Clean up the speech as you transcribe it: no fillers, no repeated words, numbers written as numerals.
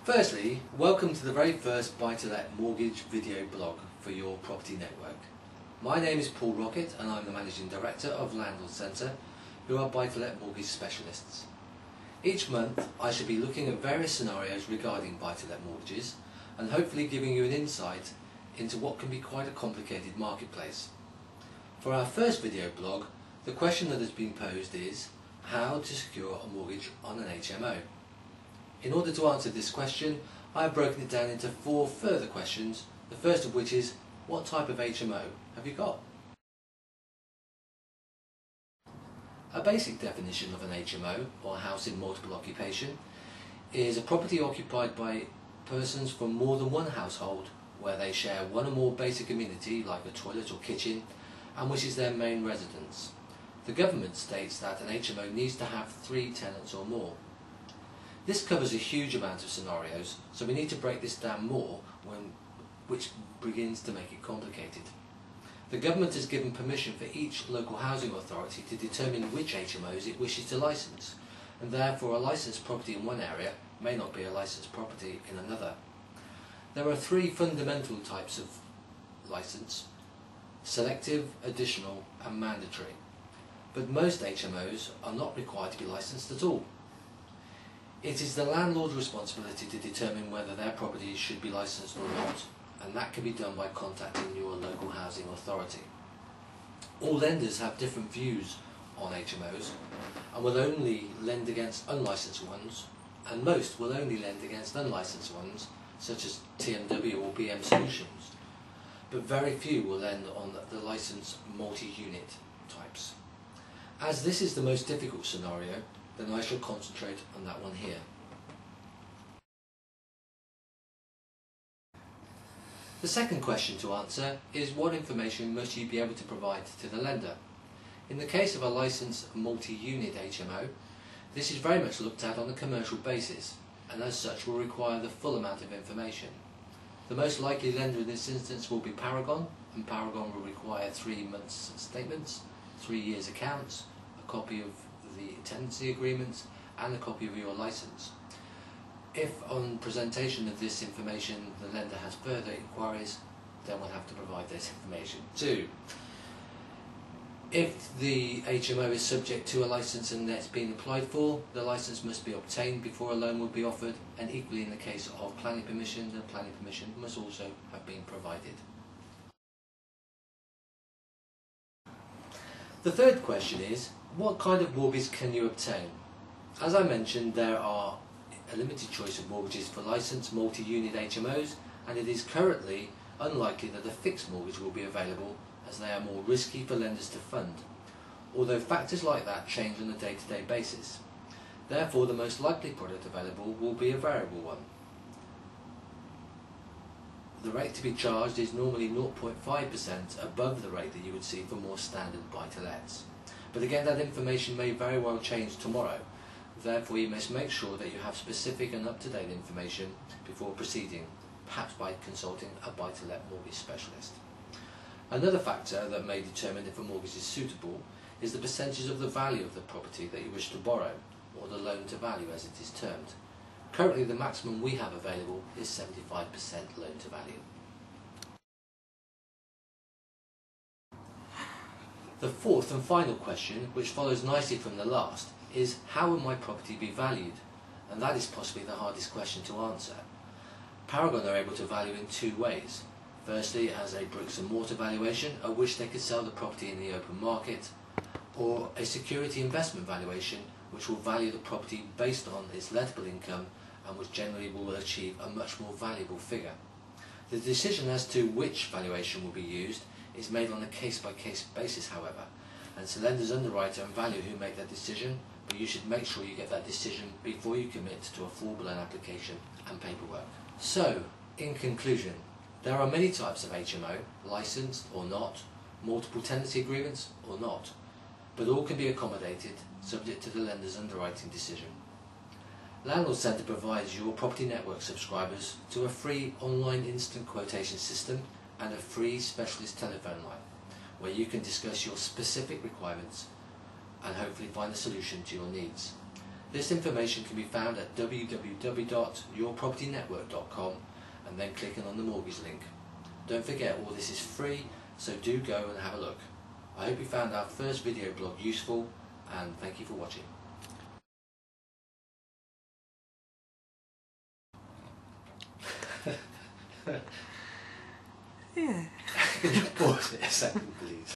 Firstly, welcome to the very first buy-to-let mortgage video blog for your property network. My name is Paul Rockett and I'm the Managing Director of Landlord Centre, who are buy-to-let mortgage specialists. Each month I shall be looking at various scenarios regarding buy-to-let mortgages and hopefully giving you an insight into what can be quite a complicated marketplace. For our first video blog, the question that has been posed is how to secure a mortgage on an HMO. In order to answer this question, I have broken it down into 4 further questions, the first of which is, what type of HMO have you got? A basic definition of an HMO, or house in multiple occupation, is a property occupied by persons from more than one household where they share one or more basic amenity like a toilet or kitchen and which is their main residence. The government states that an HMO needs to have 3 tenants or more. This covers a huge amount of scenarios, so we need to break this down more, which begins to make it complicated. The government has given permission for each local housing authority to determine which HMOs it wishes to licence, and therefore a licensed property in one area may not be a licensed property in another. There are 3 fundamental types of licence: selective, additional and mandatory. But most HMOs are not required to be licensed at all. It is the landlord's responsibility to determine whether their property should be licensed or not, and that can be done by contacting your local housing authority. All lenders have different views on HMOs and will only lend against unlicensed ones, and most will only lend against unlicensed ones, such as TMW or BM Solutions, but very few will lend on the licensed multi-unit types. As this is the most difficult scenario, then I shall concentrate on that one here. The second question to answer is, what information must you be able to provide to the lender? In the case of a licensed multi-unit HMO, this is very much looked at on a commercial basis, and as such will require the full amount of information. The most likely lender in this instance will be Paragon, and Paragon will require 3 months statements, 3 years accounts, a copy of the tenancy agreement and a copy of your licence. If on presentation of this information the lender has further inquiries, then we'll have to provide this information too. If the HMO is subject to a licence and it's been applied for, the licence must be obtained before a loan will be offered, and equally in the case of planning permission, the planning permission must also have been provided. The third question is, what kind of mortgage can you obtain? As I mentioned, there are a limited choice of mortgages for licensed multi-unit HMOs, and it is currently unlikely that a fixed mortgage will be available, as they are more risky for lenders to fund, although factors like that change on a day-to-day basis. Therefore, the most likely product available will be a variable one. The rate to be charged is normally 0.5% above the rate that you would see for more standard buy-to-lets. But again, that information may very well change tomorrow. Therefore, you must make sure that you have specific and up-to-date information before proceeding, perhaps by consulting a buy-to-let mortgage specialist. Another factor that may determine if a mortgage is suitable is the percentage of the value of the property that you wish to borrow, or the loan-to-value as it is termed. Currently, the maximum we have available is 75% loan-to-value. The fourth and final question, which follows nicely from the last, is how will my property be valued? And that is possibly the hardest question to answer. Paragon are able to value in 2 ways. Firstly, as a bricks and mortar valuation, at which they could sell the property in the open market, or a security investment valuation, which will value the property based on its lettable income and which generally will achieve a much more valuable figure. The decision as to which valuation will be used is made on a case-by-case basis, however, and so lenders, underwriter and valuer who make that decision, but you should make sure you get that decision before you commit to a full-blown application and paperwork. So, in conclusion, there are many types of HMO, licensed or not, multiple tenancy agreements or not, but all can be accommodated subject to the lender's underwriting decision. Landlord Centre provides your property network subscribers to a free online instant quotation system and a free specialist telephone line, where you can discuss your specific requirements and hopefully find a solution to your needs. This information can be found at www.yourpropertynetwork.com and then clicking on the mortgage link. Don't forget, all this is free, so do go and have a look. I hope you found our first video blog useful, and thank you for watching. Yeah. Can you pause it a second, please?